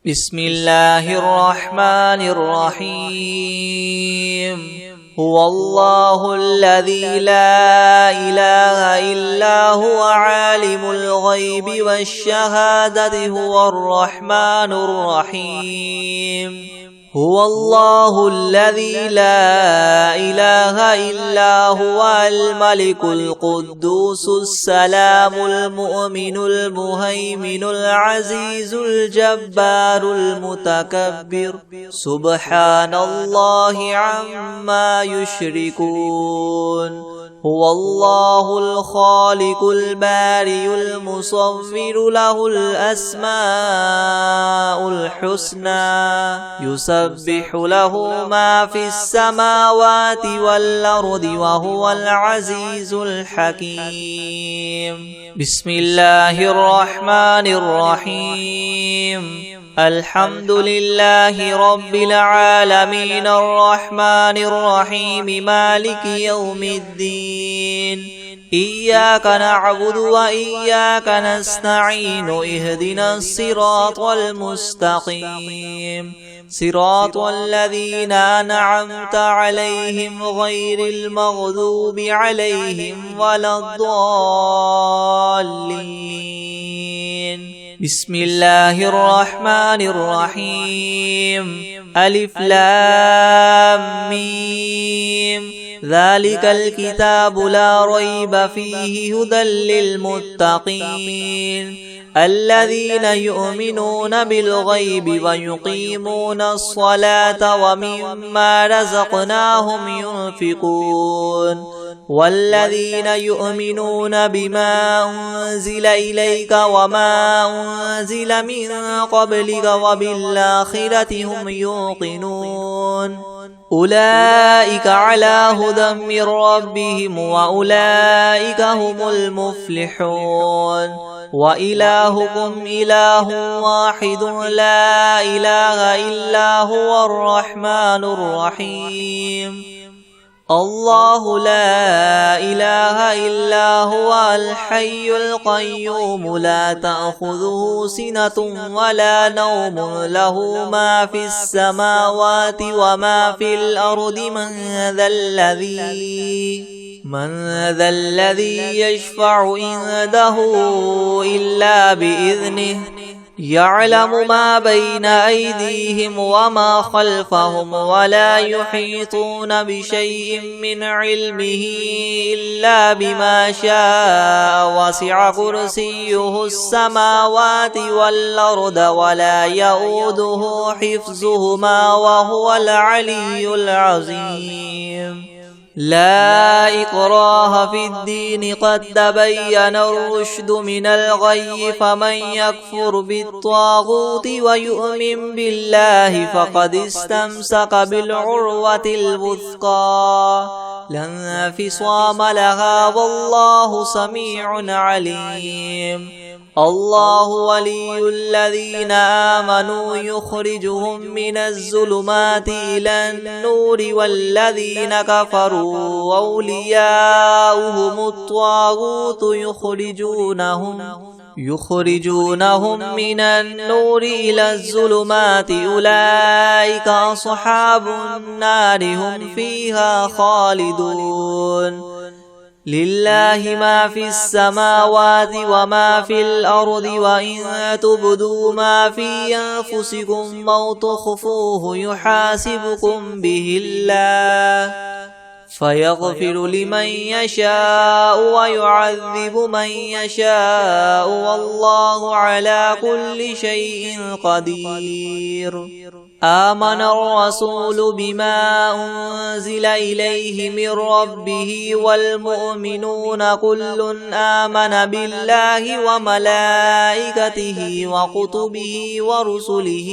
بسم الله الرحمن الرحيم. هو الله الذي لا إله إلا هو عالم الغيب والشهادة هو الرحمن الرحيم. هو الله الذي لا إله إلا هو الملك القدوس السلام المؤمن المهيمن العزيز الجبار المتكبر سبحان الله عما يشركون. هو الله الخالق البارئ المصور له الأسماء الحسنى يسبح له ما في السماوات والأرض وهو العزيز الحكيم. بسم الله الرحمن الرحيم. الحمد لله رب العالمين الرحمن الرحيم مالك يوم الدين. إياك نعبد وإياك نستعين اهدنا الصراط المستقيم صراط الذين أنعمت عليهم غير المغضوب عليهم ولا الضالين. بسم الله الرحمن الرحيم. ألف لام ميم. ذلك الكتاب لا ريب فيه هدى للمتقين الذين يؤمنون بالغيب ويقيمون الصلاة ومما رزقناهم ينفقون والذين يؤمنون بما أنزل إليك وما أنزل من قبلك وبالآخرة هم يوقنون أولئك على هدى من ربهم وأولئك هم المفلحون. وإلهكم إله واحد لا إله إلا هو الرحمن الرحيم. الله لا إله إلا هو الحي القيوم لا تأخذه سنة ولا نوم له ما في السماوات وما في الأرض من ذا الذي يشفع عنده إلا بإذنه يعلم ما بين أيديهم وما خلفهم ولا يحيطون بشيء من علمه إلا بما شاء وسع كرسيه السماوات والأرض ولا يؤوده حفظهما وهو العلي العظيم. لا إكراه في الدين قد تبين الرشد من الغي فمن يكفر بالطاغوت ويؤمن بالله فقد استمسك بالعروة الوثقى لا انفصام لها والله سميع عليم. الله ولي الذين آمنوا يخرجهم من الظلمات إلى النور والذين كفروا أولياؤهم الطاغوت يخرجونهم من النور إلى الظلمات أولئك أصحاب النار هم فيها خالدون. لله ما في السماوات وما في الأرض وإن تبدوا ما في أنفسكم أو تخفوه يحاسبكم به الله فيغفر لمن يشاء ويعذب من يشاء والله على كل شيء قدير. آمن الرسول بما أنزل إليه من ربه والمؤمنون كل آمن بالله وملائكته وكتبه ورسله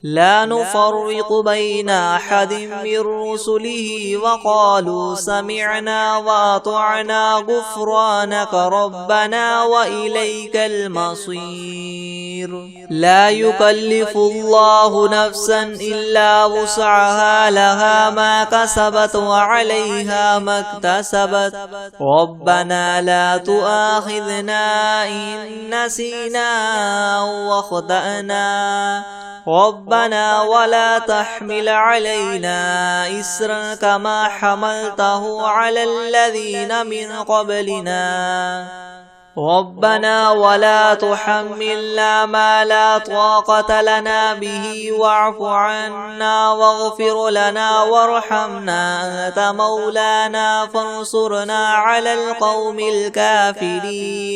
لا نفرق بين أحد من رسله وقالوا سمعنا وأطعنا غفرانك ربنا وإليك المصير. لا يكلف الله نفسا إلا وسعها لها ما كسبت وعليها ما اكتسبت ربنا لا تؤاخذنا إن نسينا أو أخطأنا ربنا ولا تحمل علينا إسرا كما حملته على الذين من قبلنا ربنا ولا تحملنا ما لا طاقة لنا به واعف عنا واغفر لنا وارحمنا أنت مولانا فانصرنا على القوم الكافرين.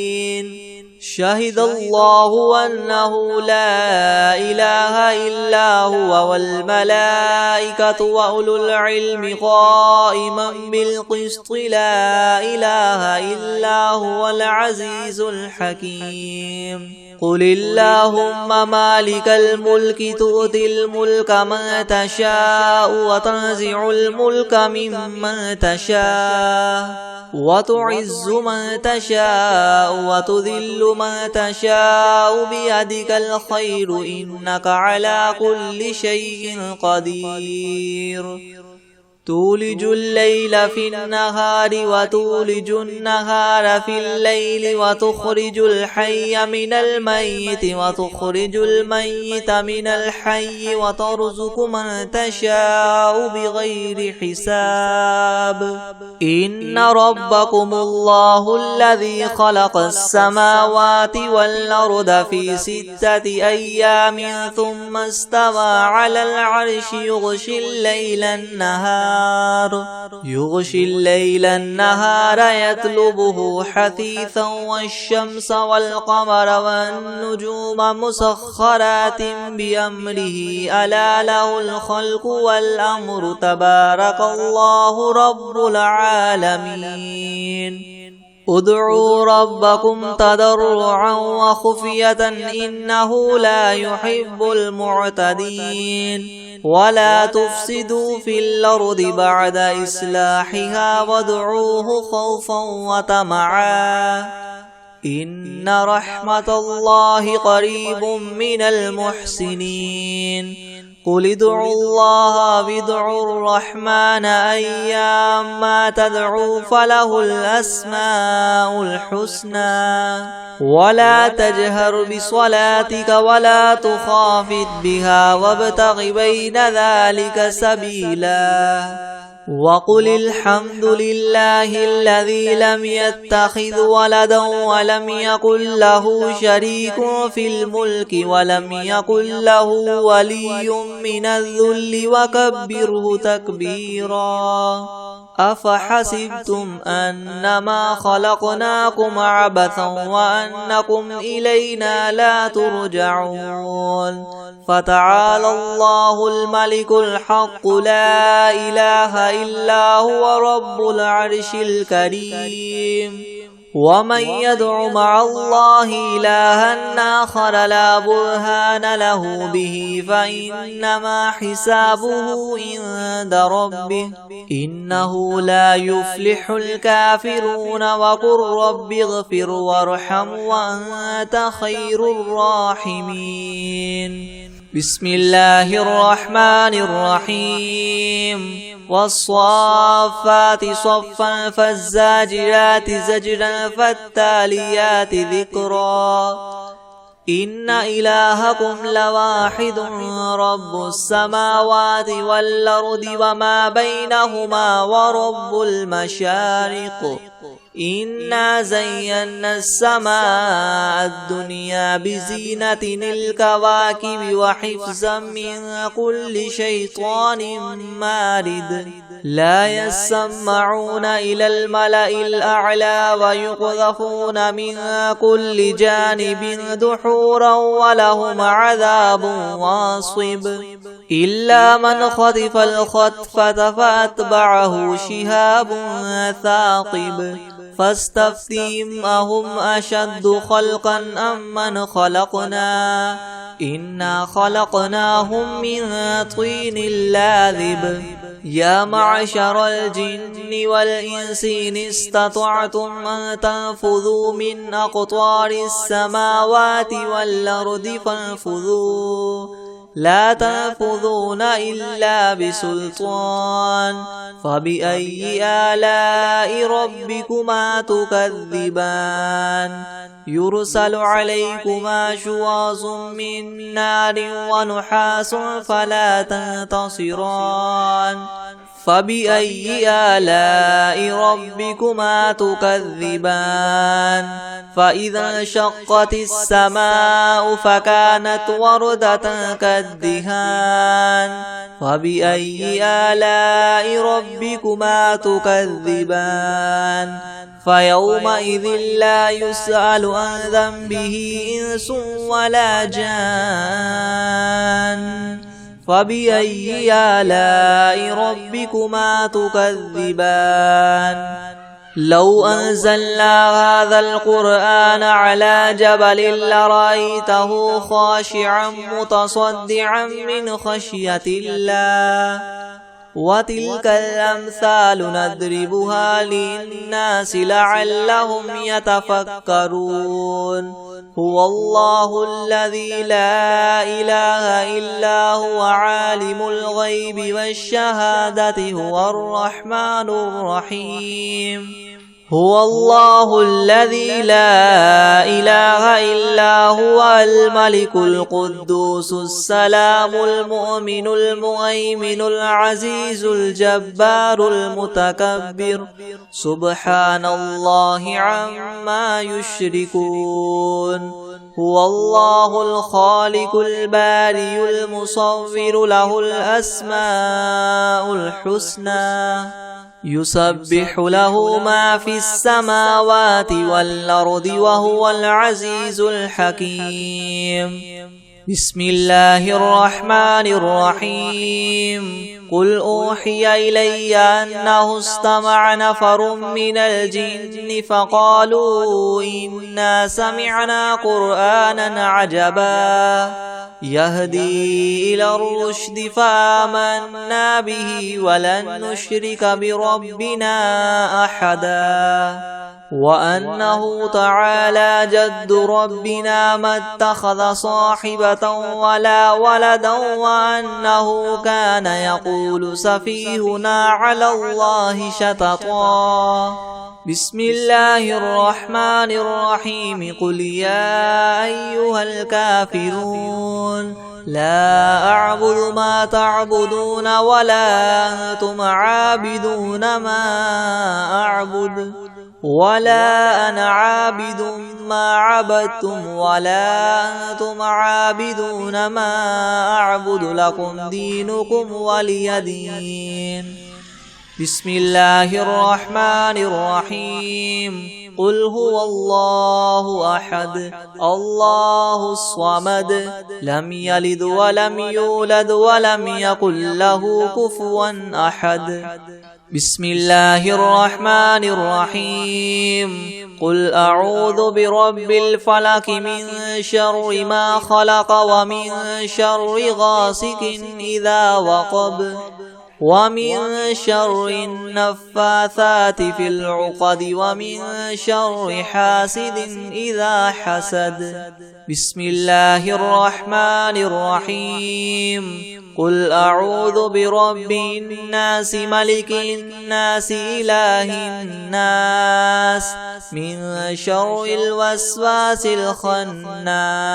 شهد الله أنه لا إله إلا هو والملائكة وأولو العلم قائما بالقسط لا إله إلا هو العزيز الحكيم. قل اللهم مالك الملك تؤتي الملك من تشاء وتنزع الملك ممن تشاء وتعز من تشاء وتذل من تشاء بيدك الخير إنك على كل شيء قدير. تولج الليل في النهار وتولج النهار في الليل وتخرج الحي من الميت وتخرج الميت من الحي وترزق من تشاء بغير حساب. إن ربكم الله الذي خلق السماوات والأرض في 6 أيام ثم استوى على العرش يغشي الليل النهار يطلبه حثيثا والشمس والقمر والنجوم مسخرات بأمره ألا له الخلق والأمر تبارك الله رب العالمين. ادعوا ربكم تضرعا وخفية إنه لا يحب المعتدين. ولا تفسدوا في الأرض بعد إصلاحها وادعوه خوفا وطمعا إن رحمة الله قريب من المحسنين. قل ادعوا الله وادعوا الرحمن أيما تدعوا فله الأسماء الحسنى. ولا تجهر بصلاتك ولا تخافت بها وابتغ بين ذلك سبيلا. وقل الحمد لله الذي لم يتخذ ولدا ولم يكن له شريك في الملك ولم يكن له ولي من الذل وكبره تكبيرا. أفحسبتم أنما خلقناكم عبثا وأنكم إلينا لا ترجعون. فتعالى الله الملك الحق لا إله إلا هو رب العرش الكريم. ومن يدع مع الله إلها آخر لا برهان له به فإنما حسابه عند ربه إنه لا يفلح الكافرون. وقل رب اغفر وارحم وأنت خير الراحمين. بسم الله الرحمن الرحيم. والصافات صفا فالزاجرات زجرا فالتاليات ذكرا. إن إلهكم لواحد رب السماوات والأرض وما بينهما ورب المشارق. إنا زينا السماء الدنيا بزينة الكواكب وحفظا من كل شيطان مارد. لا يسمعون إلى الملأ الأعلى ويقذفون من كل جانب دحورا ولهم عذاب واصب. إلا من خطف الخطفة فأتبعه شهاب ثاقب فاستفتهم أهم أشد خلقا أم من خلقنا إنا خلقناهم من طين لاذب يا معشر الجن والإنس إن استطعتم أن تنفذوا من أقطار السماوات والأرض فانفذوا لا تنفذون إلا بسلطان فبأي آلاء ربكما تكذبان يرسل عليكما شواظ من نار ونحاس فلا تنتصران فبأي آلاء ربكما تكذبان فإذا انشقت السماء فكانت وردة كالدهان فبأي آلاء ربكما تكذبان فيومئذ لا يسأل عن ذنبه إنس ولا جان فبأي آلاء ربكما تكذبان لو أنزلنا هذا القرآن على جبل لرأيته خاشعا متصدعا من خشية الله وتلك الأمثال نضربها للناس لعلهم يتفكرون هو الله الذي لا إله إلا هو عالم الغيب والشهادة هو الرحمن الرحيم هو الله الذي لا إله إلا هو الملك القدوس السلام المؤمن المهيمن العزيز الجبار المتكبر سبحان الله عما يشركون هو الله الخالق البارئ المصور له الأسماء الحسنى يسبح له ما في السماوات والأرض وهو العزيز الحكيم بسم الله الرحمن الرحيم قل أوحي إلي أنه استمع نفر من الجن فقالوا إنا سمعنا قرآنا عجبا يهدي إلى الرشد فآمنا به ولن نشرك بربنا أحدا وأنه تعالى جد ربنا ما اتخذ صاحبة ولا ولدا وأنه كان يقول سفيهنا على الله شططا بسم الله الرحمن الرحيم قل يا أيها الكافرون لا أعبد ما تعبدون ولا أنتم عابدون ما أعبد ولا أنا عابد ما عبدتم ولا أنتم عابدون ما أعبد لكم دينكم ولي دين بسم الله الرحمن الرحيم قل هو الله أحد الله الصمد لم يلد ولم يولد ولم يكن له كفوا أحد بسم الله الرحمن الرحيم قل أعوذ برب الفلق من شر ما خلق ومن شر غاسق إذا وقب ومن شر النفاثات في العقد ومن شر حاسد إذا حسد بسم الله الرحمن الرحيم قل أعوذ برب الناس ملك الناس إله الناس من شر الوسواس الخناس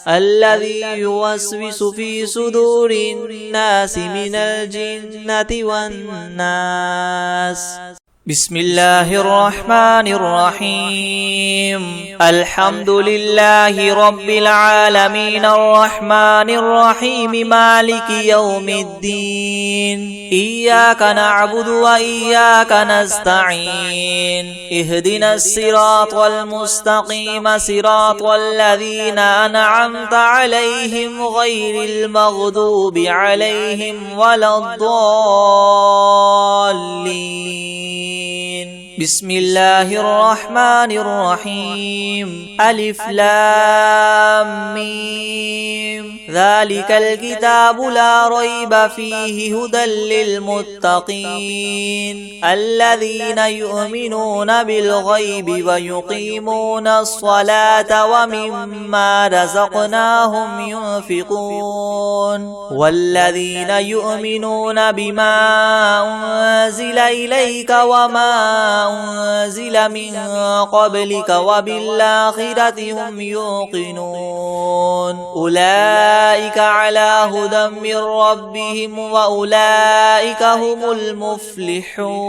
الذي يوسوس في صدور الناس من الجنة والناس بسم الله الرحمن الرحيم الحمد لله رب العالمين الرحمن الرحيم مالك يوم الدين إياك نعبد وإياك نستعين اهدنا الصراط المستقيم صراط الذين أنعمت عليهم غير المغضوب عليهم ولا الضالين بسم الله الرحمن الرحيم ألف لام ميم ذلك الكتاب لا ريب فيه هدى للمتقين الذين يؤمنون بالغيب ويقيمون الصلاة ومما رزقناهم ينفقون والذين يؤمنون بما أنزل إليك وما أنزل من قبلك وبالآخرة هم يوقنون أولئك على هدى من ربهم وأولئك هم المفلحون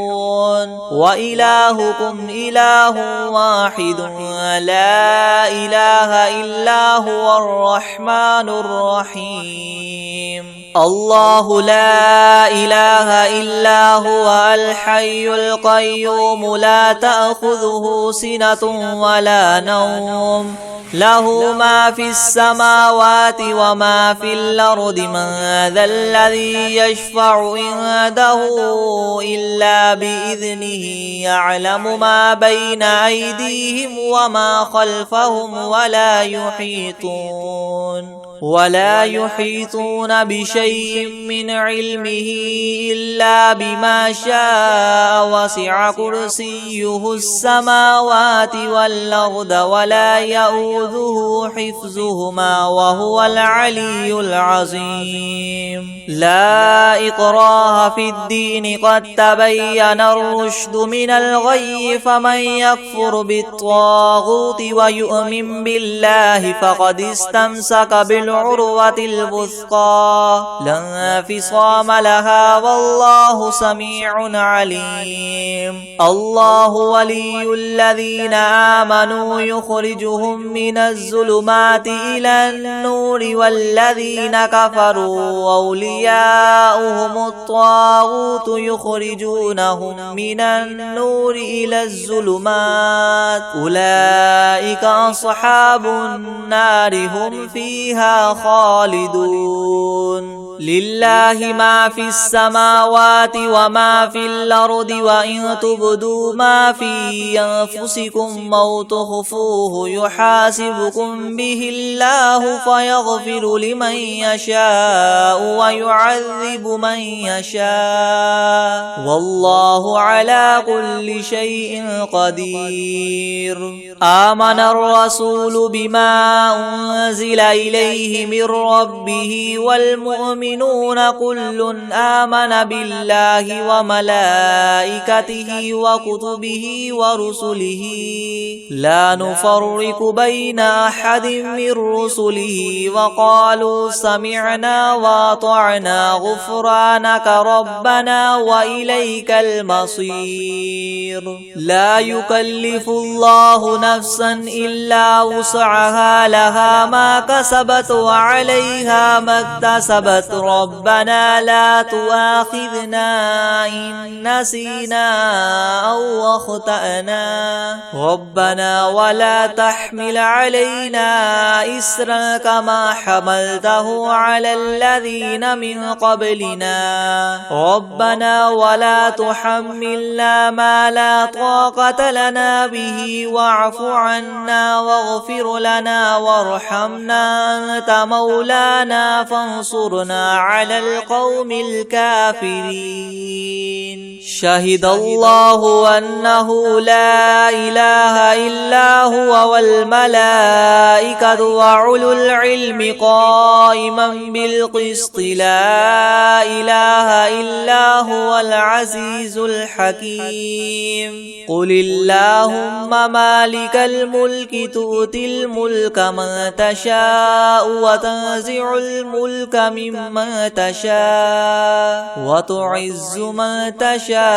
وإلهكم إله واحد لا إله إلا هو الرحمن الرحيم الله لا إله إلا هو الحي القيوم لا تأخذه سنة ولا نوم له ما في السماوات وما في الأرض من ذا الذي يشفع عنده إلا بإذنه يعلم ما بين أيديهم وما خلفهم ولا يحيطون بشيء من علمه إلا بما شاء وسع كرسيه السماوات والأرض ولا يؤوده حفظهما وهو العلي العظيم لا إكراه في الدين قد تبين الرشد من الغي فمن يكفر بالطاغوت ويؤمن بالله فقد استمسك بالعروة الوثقى لا انفصام لها والله سميع عليم الله ولي الذين آمنوا يخرجهم من الظلمات إلى النور والذين كفروا أولياؤهم الطاغوت يخرجونهم من النور إلى الظلمات أولئك أصحاب النار هم فيها خالدون لله ما في السماوات وما في الأرض وإن تبدوا ما في أنفسكم أو تخفوه يحاسبكم به الله فيغفر لمن يشاء ويعذب من يشاء والله على كل شيء قدير آمن الرسول بما أنزل إليه من ربه والمؤمنون كل آمن بالله وملائكته وكتبه ورسله لا نفرق بين أحد من رسله وقالوا سمعنا وأطعنا غفرانك ربنا وإليك المصير لا يكلف الله نفسا إلا وسعها لها ما كسبت وعليها ما اكتسبت ربنا لا تؤاخذنا إن نسينا أو أخطأنا ربنا ولا تحمل علينا إسرا كما حملته على الذين من قبلنا ربنا ولا تحملنا ما لا طاقة لنا به واعف عنا واغفر لنا وارحمنا أنت مولانا فانصرنا على القوم الكافرين شهد الله أنه لا إله إلا هو والملائكة وأولو العلم قائما بالقسط لا إله إلا هو العزيز الحكيم قل اللهم مالك الملك تؤتي الملك من تشاء وتنزع الملك ممن تشاء وتعز من تشاء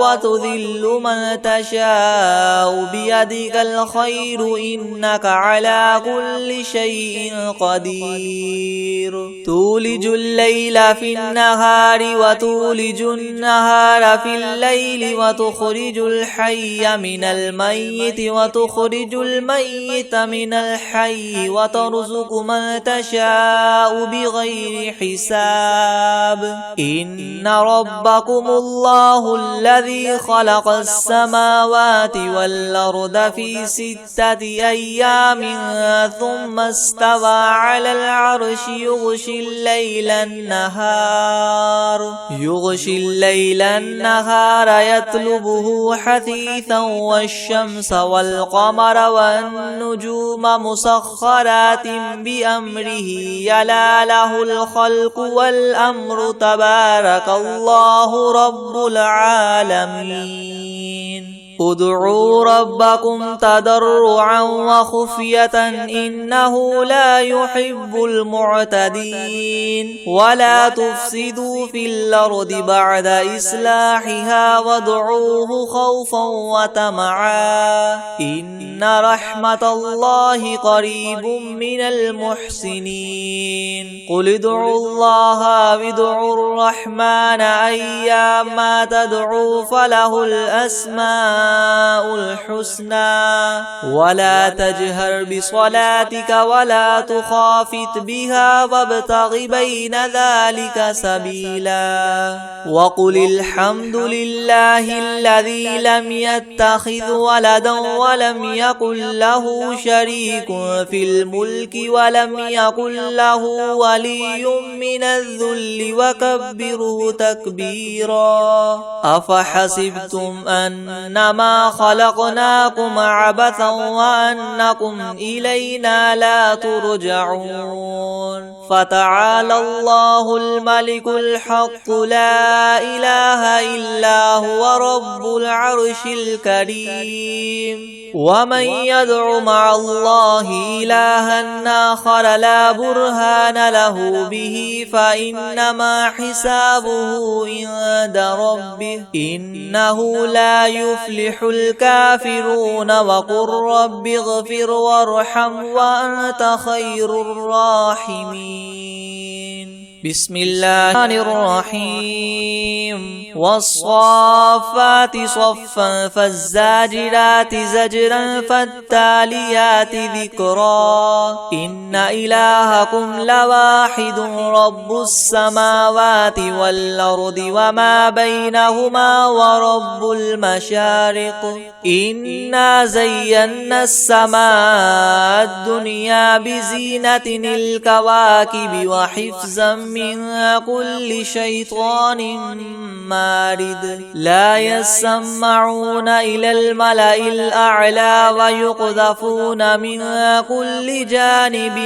وتذل من تشاء بيدك الخير إنك على كل شيء قدير تولج الليل في النهار وتولج النهار في الليل وتخرج الحي من الميت وتخرج الميت من الحي وترزق من تشاء بغير حساب إن ربكم الله الذي خلق السماوات والأرض في 6 أيام ثم استوى على العرش يغشي الليل النهار يطلبه حثيثا والشمس والقمر والنجوم مسخرات بأمره يلا له الخلق والأمر تبارك الله رب العالمين ادعوا ربكم تضرعا وخفية إنه لا يحب المعتدين ولا تفسدوا في الأرض بعد إصلاحها وادعوه خوفا وطمعا إن رحمة الله قريب من المحسنين قل ادعوا الله وادعوا الرحمن أيما تدعوا فله الأسماء الحسنى ولا تجهر بصلاتك ولا تخافت بها وابتغ بين ذلك سبيلا وقل الحمد لله الذي لم يتخذ ولدا ولم يكن له شريك في الملك ولم يكن له ولي من الذل وكبره تكبيرا أفحسبتم أنما خلقناكم عبثا وأنكم إلينا لا ترجعون فتعالى الله الملك الحق لا إله إلا هو رب العرش الكريم ومن يدع مع الله إلها آخر لا برهان له به فإنما حسابه عند ربه إنه لا يفلح الكافرون وقل رب اغفر وارحم وأنت خير الراحمين بسم الله الرحيم والصافات صفا فالزاجرات زجرا فالتاليات ذكرا إن إلهكم لواحد رب السماوات والأرض وما بينهما ورب المشارق إنا زينا السماء الدنيا بزينة الكواكب وحفظا من كل شيطان مارد لا يسمعون إلى الملأ الأعلى ويقذفون من كل جانب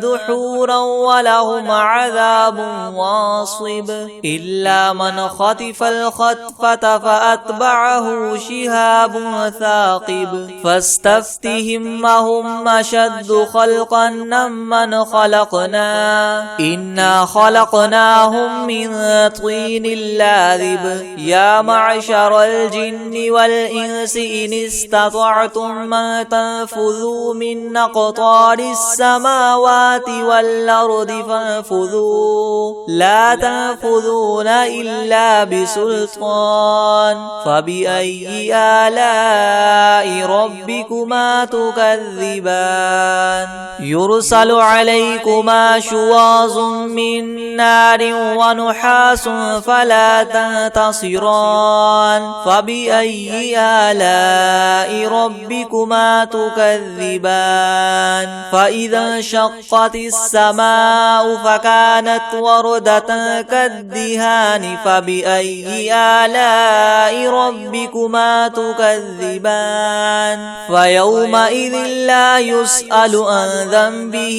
دحورا ولهم عذاب واصب إلا من خطف الخطفة فأتبعه شهاب ثاقب فاستفتهم أهم أشد خلقا ممن خلقنا إنا خلقناهم من طين لاذب يا معشر الجن والإنس إن استطعتم أن تنفذوا من أقطار السماوات والأرض فانفذوا لا تنفذون إلا بسلطان فبأي آلاء ربكما تكذبان يرسل عليكما شواظ من نار ونحاس فلا تنتصران فبأي آلاء ربكما تكذبان فإذا انشقت السماء فكانت وردة كالدهان فبأي آلاء ربكما تكذبان فيومئذ لا يسأل عن ذنبه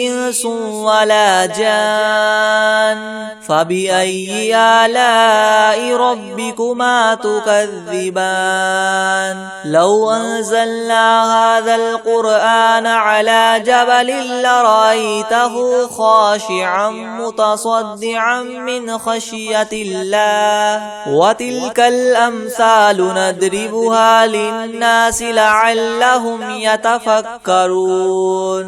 إنس ولا جان فبأي آلاء ربكما تكذبان لو أنزلنا هذا القرآن على جبل لرأيته خاشعا متصدعا من خشية الله وتلك الأمثال نضربها للناس لعلهم يتفكرون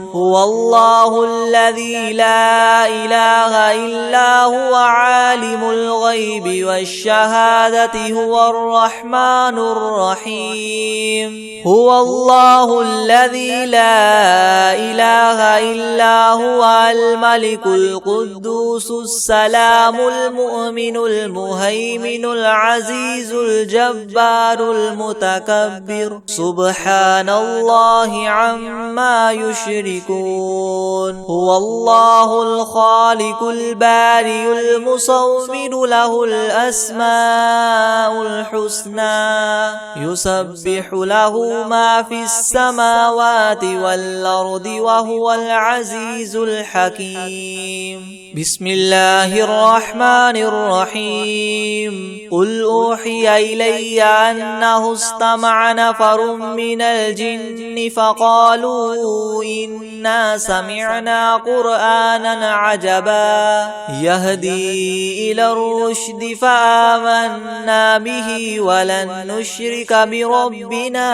هو الله الذي لا إله إلا هو عالم الغيب والشهادة هو الرحمن الرحيم هو الله الذي لا إله إلا هو الملك القدوس السلام المؤمن المهيمن العزيز الجبار المتكبر سبحان الله عما يشركون هو الله الخالق البارئ المصور له الأسماء الحسنى يسبح له ما في السماوات والأرض وهو العزيز الحكيم بسم الله الرحمن الرحيم قل أوحي إلي أنه استمع نفر من الجن فقالوا إنا سمعنا قرآنا عجبا يهدي إلى الرشد فآمنا به ولن نشرك بربنا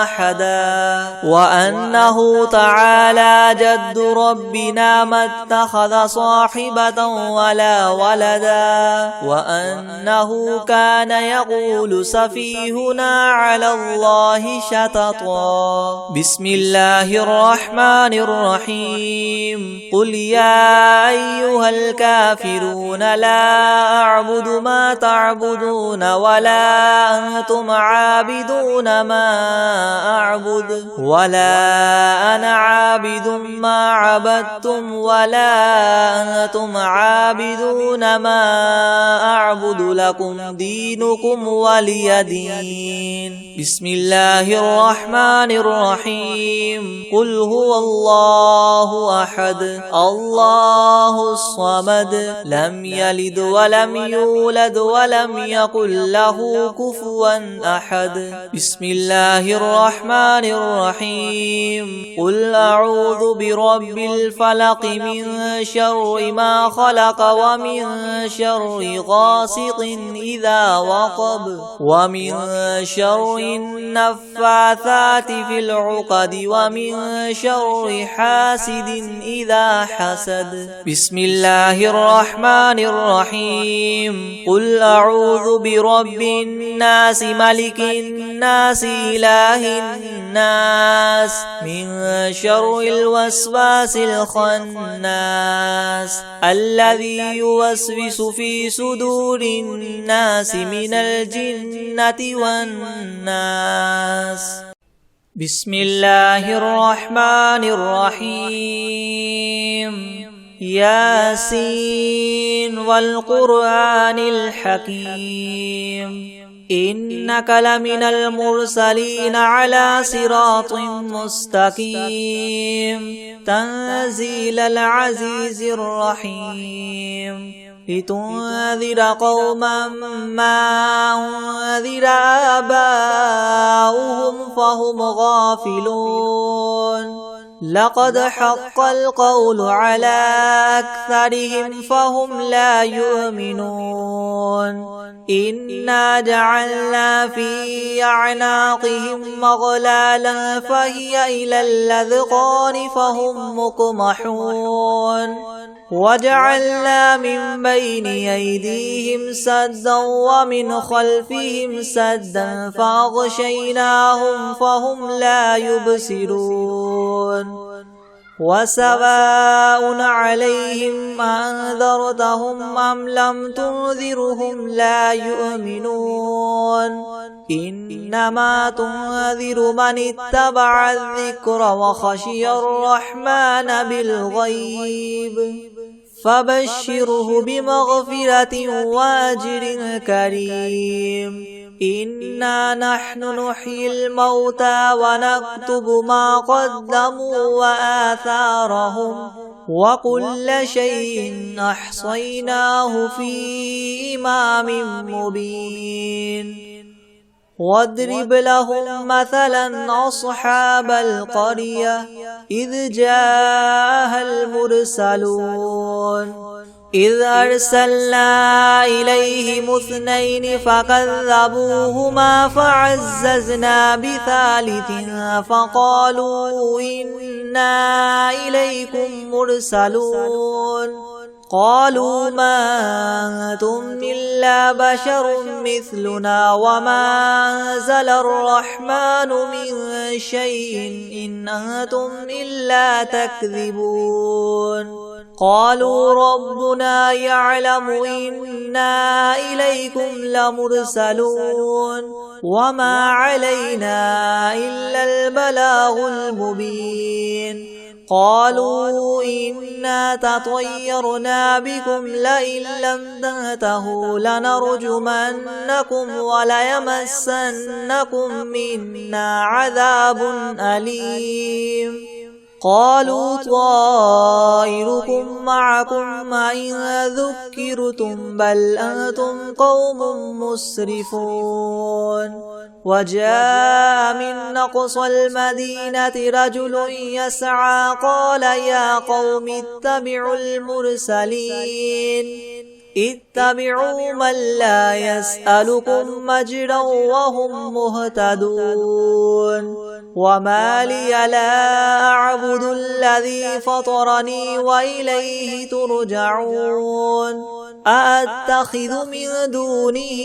أحدا وأنه تعالى جد ربنا ما اتخذ صاحبة ولا ولدا وأنه كان يقول سفيهنا على الله شططا بسم الله الرحمن الرحيم قل يا أيها الكافرون لا أعبد ما تعبدون ولا أنتم عابدون ما أعبد ولا أنا عابد ما عبدتم ولا أنتم عابدون ما أعبد لكم دينكم ولي دين بسم الله الرحمن الرحيم قل هو الله أحد الله الصمد لم يلد ولم يولد ولم يكن له كفوا أحد بسم الله الرحمن الرحيم قل أعوذ برب الفلق من شر ما خلق ومن شر غاسق إذا وقب ومن شر النفاثات في العقد ومن شر حاسد إذا حسد بسم الله الرحمن الرحيم قل أعوذ برب الناس ملك الناس إله الناس من شر الوسواس الخناس الذي يوسوس في صدور الناس من الجنة والناس بسم الله الرحمن الرحيم ياسين والقرآن الحكيم إنك لمن المرسلين على صراط مستقيم تنزيل العزيز الرحيم لتنذر قوما ما أنذر آباؤهم فهم غافلون لقد حق القول على أكثرهم فهم لا يؤمنون إنا جعلنا في أعناقهم مغلالا فهي إلى الأذقان فهم مقمحون وجعلنا من بين أيديهم سدا ومن خلفهم سدا فأغشيناهم فهم لا يبصرون وسواء عليهم أنذرتهم أم لم تنذرهم لا يؤمنون إنما تنذر من اتبع الذكر وخشي الرحمن بالغيب فبشره بمغفرة وأجر كريم إنا نحن نحيي الموتى ونكتب ما قدموا وآثارهم وكل شيء أحصيناه في إمام مبين واضرب لهم مثلا أصحاب القرية إذ جاءها المرسلون إذ أرسلنا إليهم 2 فكذبوهما فعززنا بثالث فقالوا إنا إليكم مرسلون قالوا ما أنتم إلا بشر مثلنا وما أنزل الرحمن من شيء إن أنتم إلا تكذبون قالوا ربنا يعلم إنا إليكم لمرسلون وما علينا إلا البلاغ المبين قالوا إنا تطيرنا بكم لئن لم تنتهوا لنرجمنكم وليمسنكم منا عذاب أليم قالوا طائركم معكم إن ذكرتم بل أنتم قوم مسرفون وجاء من أقصى المدينة رجل يسعى قال يا قوم اتبعوا المرسلين اتبعوا من لا يسألكم مجرا وهم مهتدون وما لي لا أعبد الذي فطرني وإليه ترجعون أأتخذ من دونه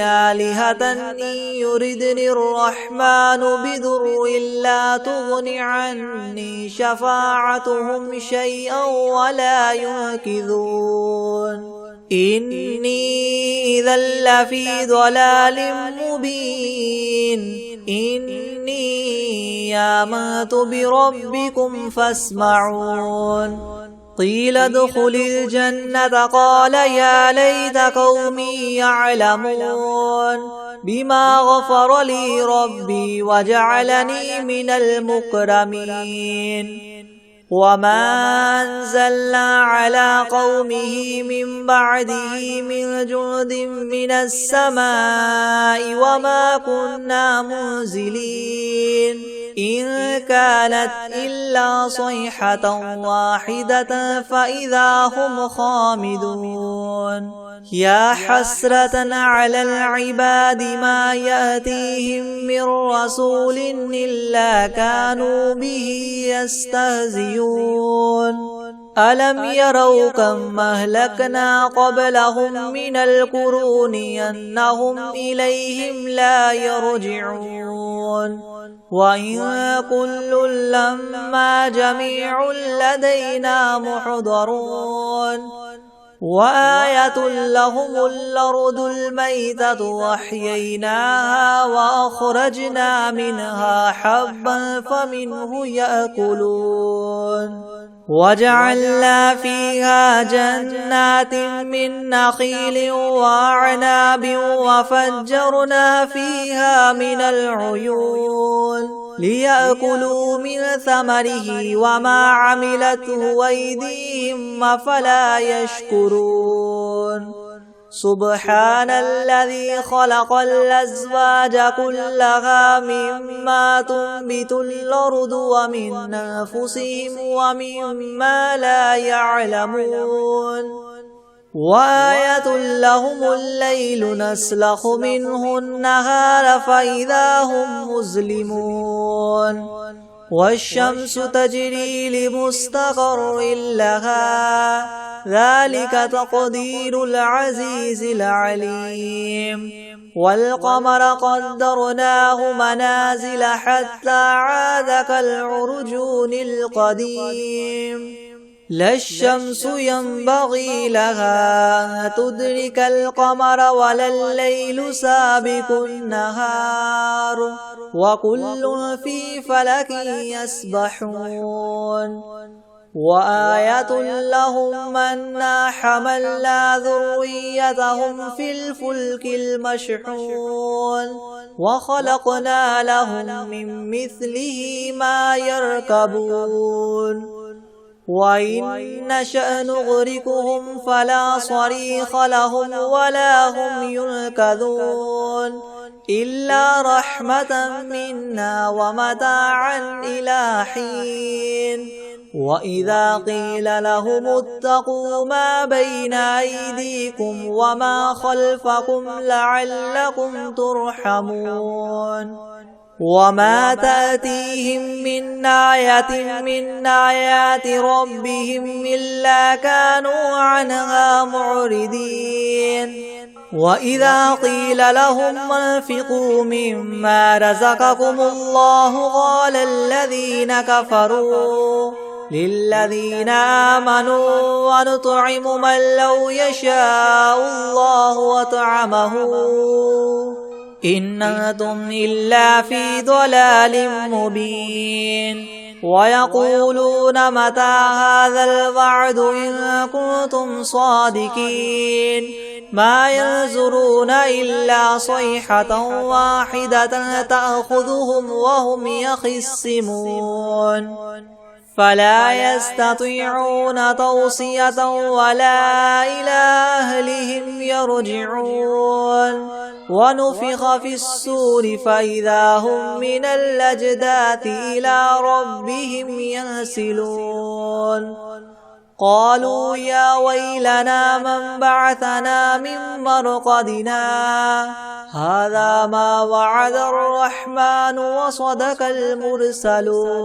آلهة إن يردني الرحمن بضر لا تغن عني شفاعتهم شيئا ولا ينقذون إني إذا لفي ضلال مبين إني آمنت بربكم فاسمعون قيل ادخل الجنة قال يا ليت قومي يعلمون بما غفر لي ربي وجعلني من المكرمين وما أنزلنا على قومه من بعده من جند من السماء وما كنا منزلين إن كانت إلا صيحة واحدة فإذا هم خامدون يا حسرة على العباد ما يأتيهم من رسول إلا كانوا به يستهزئون ألم يروا كم أهلكنا قبلهم من القرون أنهم إليهم لا يرجعون وإن كل لما جميع لدينا محضرون وآية لهم الأرض الميتة وأحييناها وأخرجنا منها حبا فمنه يأكلون وجعلنا فيها جنات من نخيل وأعناب وفجرنا فيها من العيون ليأكلوا من ثمره وما عملته أيديهم أفلا يشكرون سبحان الذي خلق الأزواج كلها مما تنبت الأرض ومن أنفسهم ومما لا يعلمون وآية لهم الليل نسلخ منه النهار فإذا هم مظلمون والشمس تجري لمستقر لها ذلك تقدير العزيز العليم والقمر قدرناه منازل حتى عاد كالعرجون القديم لا الشمس ينبغي لها أن تدرك القمر ولا الليل سابق النهار وكل في فلك يسبحون وآية لهم أنا حملنا ذريتهم في الفلك المشحون وخلقنا لهم من مثله ما يركبون وإن نشأ نغرقهم فلا صريخ لهم ولا هم ينقذون إلا رحمة منا ومتاعا إلى حين وإذا قيل لهم اتقوا ما بين أيديكم وما خلفكم لعلكم ترحمون وما تأتيهم من آية من آيات ربهم إلا كانوا عنها معرضين وإذا قيل لهم انفقوا مما رزقكم الله قال الذين كفروا للذين آمنوا ونطعم من لو يشاء الله وطعمه إن أنتم إلا في ضلال مبين ويقولون متى هذا الوعد إن كنتم صادقين ما ينظرون إلا صيحة واحدة تأخذهم وهم يخصمون فلا يستطيعون توصية ولا إلى أهلهم يرجعون ونفخ في الصور فإذا هم من الأجداث إلى ربهم ينسلون قالوا يا ويلنا من بعثنا من مرقدنا هذا ما وعد الرحمن وصدق المرسلون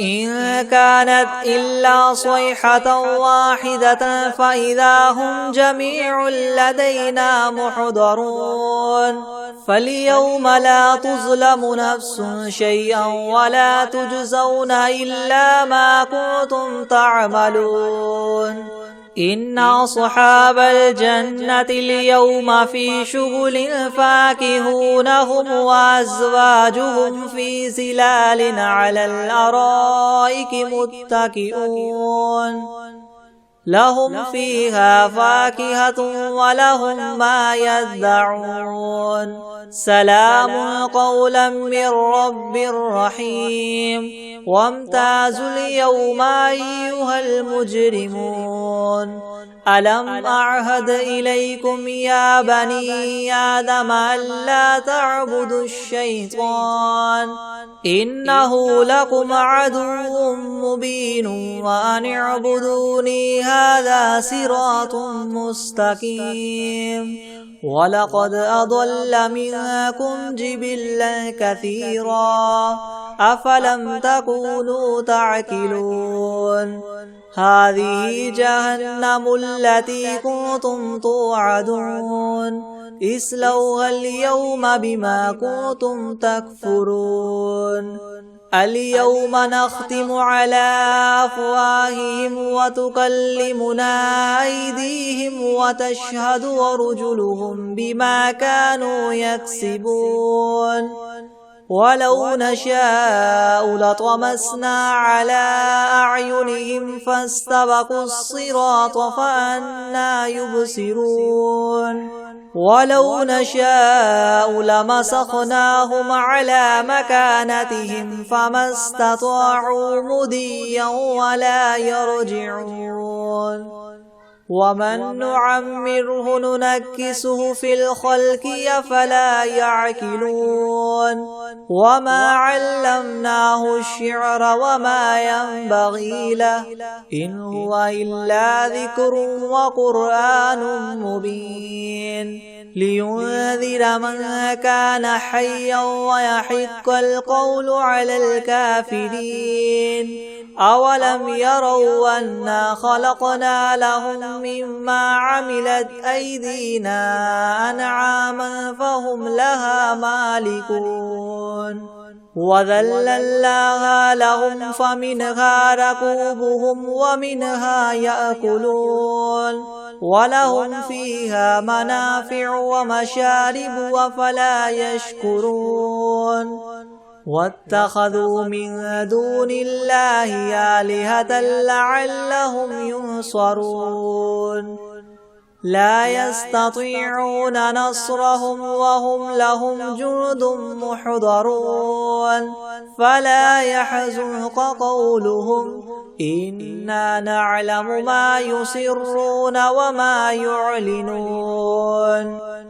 إن كانت إلا صيحة واحدة فإذا هم جميع لدينا محضرون فاليوم لا تظلم نفس شيئا ولا تجزون إلا ما كنتم تعملون إن أصحاب الجنة اليوم في شغل فاكهون هم وأزواجهم في ظلال على الأرائك متكئون لهم فيها فاكهة ولهم ما يدعون سلام قولا من رب رحيم وامتازوا اليوم أيها المجرمون ألم أعهد إليكم يا بني آدم ألا تعبدوا الشيطان إنه لكم عدو مبين وأن اعبدوني هذا صراط مستقيم ولقد أضل منكم جبلا كثيرا أفلم تكونوا تعقلون هذه جهنم التي كنتم توعدون اصلوها اليوم بما كنتم تكفرون اليوم نختم على أفواههم وتكلمنا أيديهم وتشهد أرجلهم بما كانوا يكسبون ولو نشاء لطمسنا على أعينهم فاستبقوا الصراط فأنى يبصرون ولو نشاء لمسخناهم على مكانتهم فما استطاعوا مضيا ولا يرجعون ومن نعمره ننكسه في الخلق أفلا يعقلون وما علمناه الشعر وما ينبغي له إن هو إلا ذكر وقرآن مبين لينذر من كان حيا ويحق القول على الكافرين أولم يروا أنا خلقنا لهم مما عملت أيدينا أنعاما فهم لها مالكون وذللناها لهم فمنها ركوبهم ومنها يأكلون ولهم فيها منافع ومشارب أفلا يشكرون واتخذوا من دون الله آلهة لعلهم ينصرون لا يستطيعون نصرهم وهم لهم جند محضرون فلا يحزنك قولهم إنا نعلم ما يسرون وما يعلنون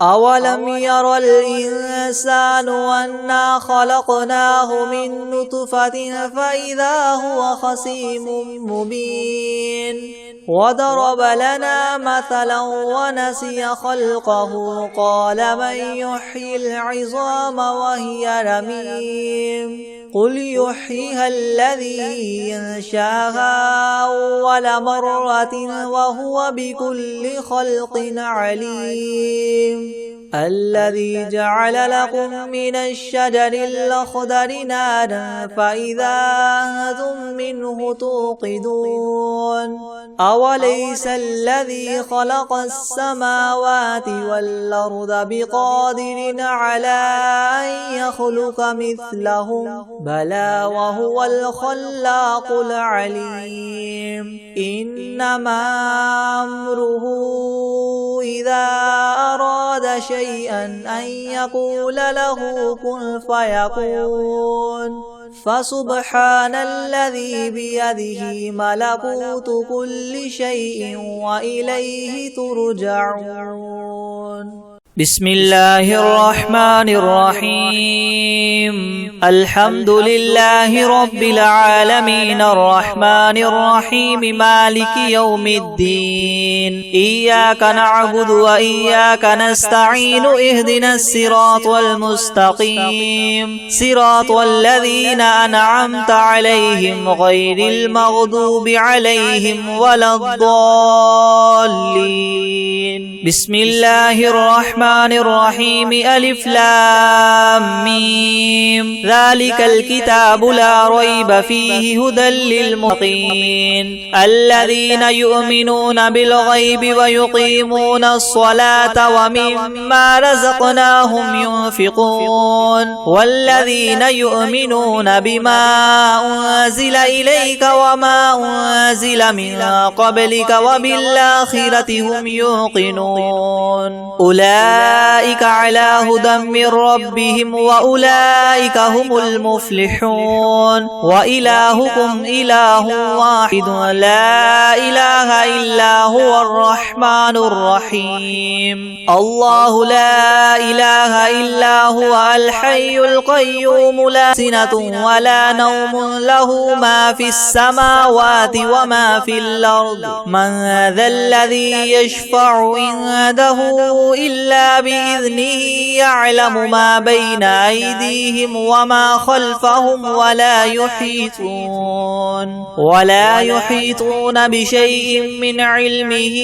أولم ير الإنسان أنا خلقناه من نطفة فإذا هو خصيم مبين وضرب لنا مثلا ونسي خلقه قال من يحيي العظام وهي رميم قل يحييها الذي ينشاها أول مرة وهو بكل خلق عليم الذي جعل لكم من الشجر الأخضر نارا فإذا أنتم منه توقدون أوليس الذي خلق السماوات والأرض بقادر على أن يخلق مثلهم بلى وهو الخلاق العليم إنما أمره إذا أراد شيئا أن يقول له كن فيكون فسبحان الذي بيده ملكوت كل شيء وإليه ترجعون بسم الله الرحمن الرحيم الحمد لله رب العالمين الرحمن الرحيم مالك يوم الدين إياك نعبد وإياك نستعين اهدنا الصراط المستقيم صراط الذين أنعمت عليهم غير المغضوب عليهم ولا الضالين بسم الله الرحمن الرحيم ألف لام ميم ذلك الكتاب لا ريب فيه هدى للمتقين الذين يؤمنون بالغيب ويقيمون الصلاة ومما رزقناهم ينفقون والذين يؤمنون بما أنزل إليك وما أنزل من قبلك وبالآخرة هم يوقنون أولئك على هدى من ربهم وأولئك هم المفلحون وإلهكم إله واحد لا إله إلا هو الرحمن الرحيم الله لا إله إلا هو الحي القيوم لا سنة ولا نوم له ما في السماوات وما في الأرض من ذا الذي يشفع عنده إلا بإذنه يعلم ما بين أيديهم وما خلفهم ولا يحيطون بشيء من علمه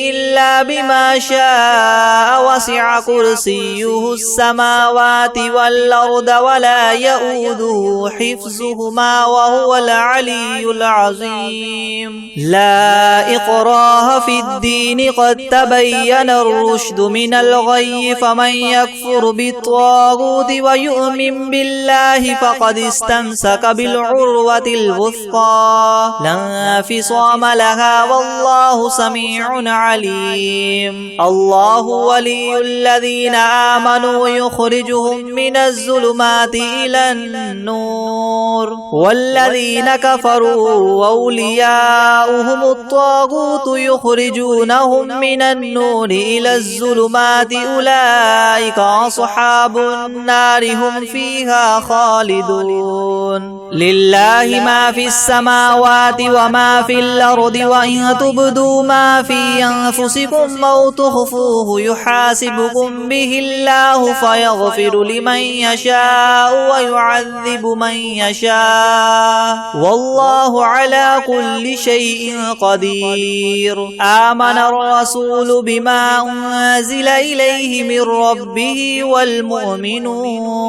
إلا بما شاء وسع كرسيه السماوات والأرض ولا يؤوده حفظهما وهو العلي العظيم لا إكراه في الدين قد تبين الرشد من الغي فمن يكفر بالطاغوت ويؤمن بالله فقد استمسك بالعروة الوثقى لا انفصام لها والله سميع عليم الله ولي الذين آمنوا يخرجهم من الظلمات إلى النور والذين كفروا أولياؤهم الطاغوت يخرجونهم من النور إلى الظلمات أولئك أصحاب النار هم فيها خالدون لله ما في السماوات وما في الأرض وإن تبدوا ما في أنفسكم أو تخفوه يحاسبكم به الله فيغفر لمن يشاء ويعذب من يشاء والله على كل شيء قدير آمن الرسول بما أنزل إليه من ربه والمؤمنون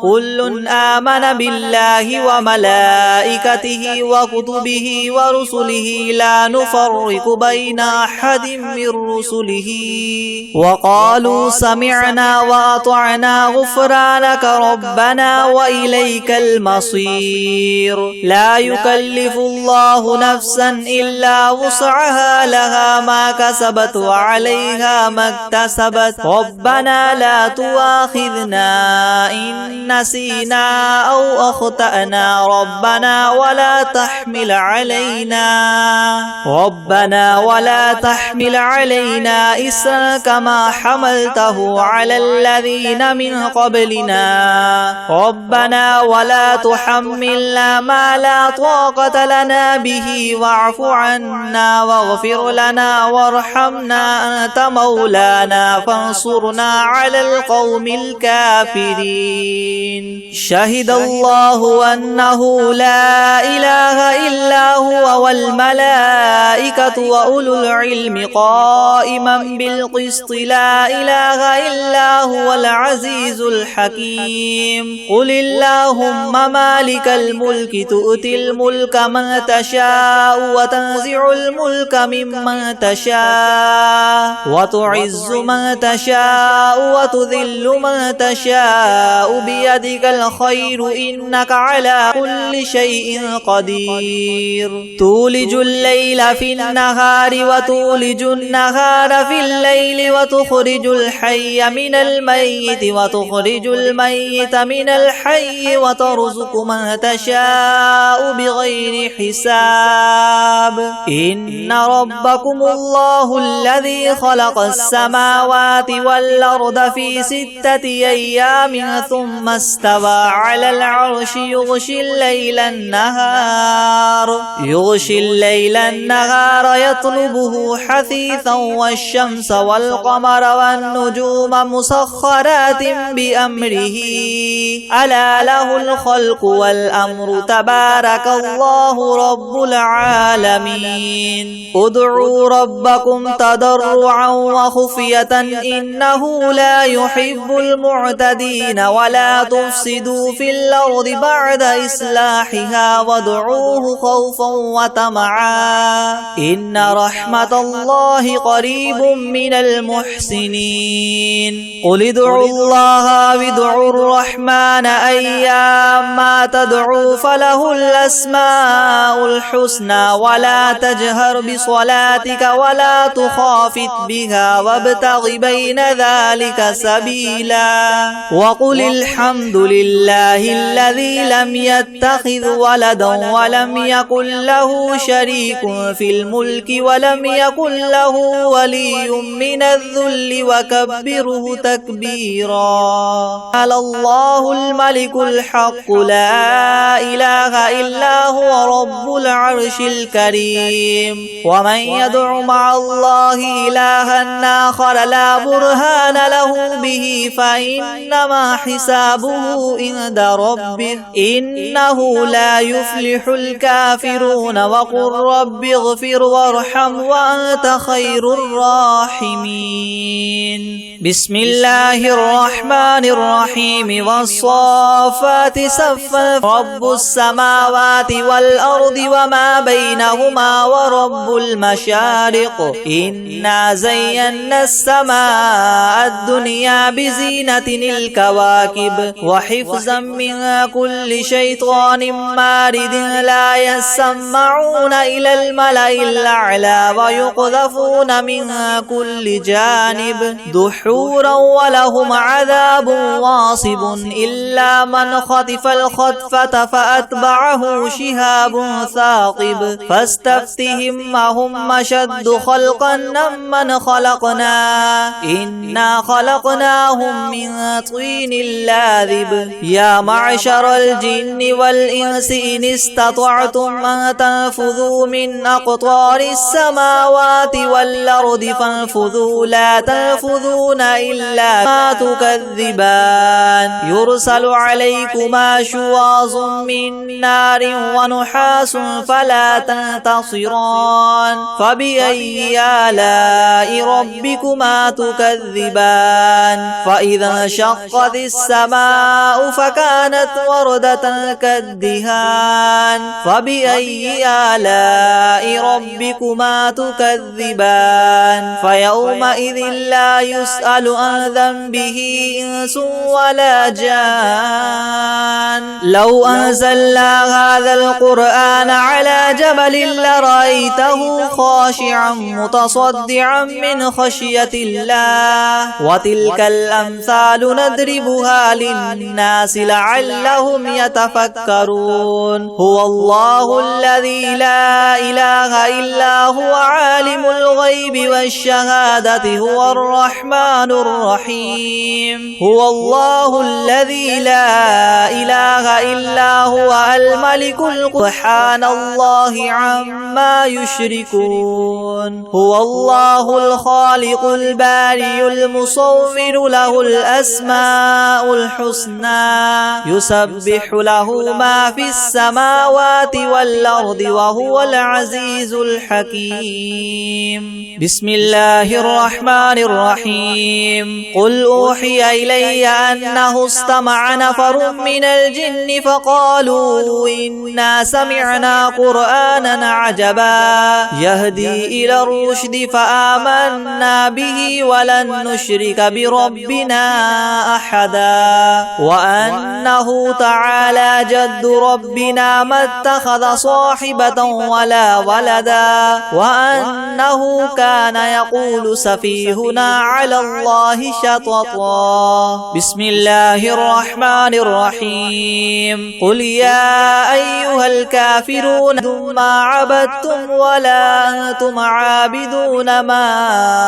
كل آمن بالله وملائكته وكتبه ورسله لا نفرق بين بين أحد من رسله وقالوا سمعنا وأطعنا غفرانك ربنا وإليك المصير لا يكلف الله نفسا إلا وسعها لها ما كسبت وعليها ما اكتسبت ربنا لا تؤاخذنا إن نسينا أو أخطأنا ربنا ولا تحمل علينا إسرا كما حملته على الذين من قبلنا ربنا ولا تحملنا ما لا طاقة لنا به واعف عنا واغفر لنا وارحمنا أنت مولانا فانصرنا على القوم الكافرين شهد الله أنه لا إله إلا هو والملائكة وأولو العلم قائما بالقسط لا إله إلا هو العزيز الحكيم قل اللهم مالك الملك تؤتي الملك من تشاء وتنزع الملك ممن تشاء وتعز من تشاء وتذل من تشاء بيدك الخير إنك على كل شيء قدير تولج الليل في النهار وتولج النهار في الليل وتخرج الحي من الميت وتخرج الميت من الحي وترزق من تشاء بغير حساب إن ربكم الله الذي خلق السماوات والأرض في 6 أيام ثم استوى على العرش يغشي الليل النهار يطلبه حثيثا والشمس والقمر والنجوم مسخرات بأمره ألا له الخلق والأمر تبارك الله رب العالمين ادعوا ربكم تضرعا وخفية إنه لا يحب المعتدين ولا تفسدوا في الأرض بعد إصلاحها وادعوه خوفا وطمعا إن رحمة الله قريب من المحسنين قل ادعوا الله وادعوا الرحمن أيما تدعوا فله الأسماء الحسنى ولا تجهر بصلاتك ولا تخافت بها وابتغ بين ذلك سبيلا وقل الحمد لله الذي لم يتخذ ولدا ولم يكن له شريك في الملك ولم يكن له ولي من الذل وكبره تكبيرا على الله الملك الحق لا إله إلا هو رب العرش الكريم ومن يدع مع الله إلها آخر لا برهان له به فإنما حسابه عند ربه إنه لا يفلح الكافرون وقل رب اغفر وارحم وأنت خير الراحمين بسم الله الرحمن الرحيم والصافات صفا رب السماوات والأرض وما بينهما ورب المشارق إنا زينا السماء الدنيا بزينة الكواكب وحفظا من كل شيطان مارد لا يسمعون إلى الملأ الأعلى ويقذفون من كل جانب دحورا ولهم عذاب واصب إلا من خطف الخطفة فأتبعه شهاب ثاقب فاستفتهم أهم أشد خلقا ممن خلقنا إنا خلقناهم من طين لاذب يا معشر الجن والإنس إن استطعتم أن تنفذوا من أقطار السماوات والأرض فانفذوا لا تنفذون إلا ما تكذبان يرسل عليكما شواظ من نار ونحاس فلا تنتصران فبأي آلاء ربكما تكذبان فإذا انشقت السماء فكانت وردة كالدهان فبأي آلاء ربكما ربكما تكذبان فيومئذ لا يسأل عن ذنبه إنس ولا جان لو أنزلنا هذا القرآن على جبل لرأيته خاشعا متصدعا من خشية الله وتلك الأمثال نضربها للناس لعلهم يتفكرون هو الله الذي لا إله إلا هو عالم الغيب والشهادة هو الرحمن الرحيم هو الله الذي لا إله إلا هو الملك سبحان الله عما يشركون هو الله الخالق البارئ المصور له الأسماء الحسنى يسبح له ما في السماوات والأرض وهو العزيز الحكيم بسم الله الرحمن الرحيم قل أوحي إلي أنه استمع نفر من الجن فقالوا إنا سمعنا قرآنا عجبا يهدي إلى الرشد فآمنا به ولن نشرك بربنا أحدا وأنه تعالى جد ربنا ما اتخذ صاحبة ولا ولدا وأنه كان يقول سفيهنا على الله شططا بسم الله الرحمن الرحيم قل يا أيها الكافرون ما عبدتم ولا أنتم عابدون ما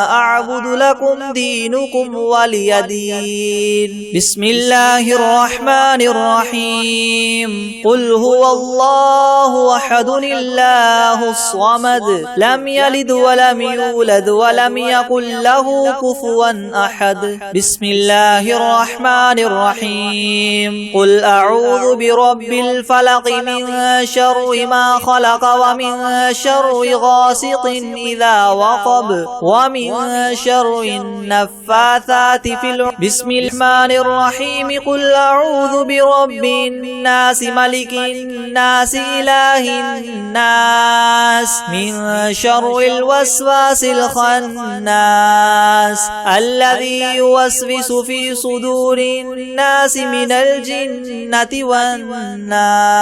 أعبد لكم دينكم ولي دين بسم الله الرحمن الرحيم قل هو الله أحد الله الصمد لم يلد ولم يولد ولم يكن له كفوا أحد بسم الله الرحمن الرحيم قل أعوذ برب الفلق من شر ما خلق ومن شر غاسق إذا وقب ومن شر النفاثات في العقد بسم الرحمن الرحيم قل أعوذ برب الناس ملك الناس إله الناس من شر الوسواس الخناس الذي يوسوس في صدور الناس من الجنة والناس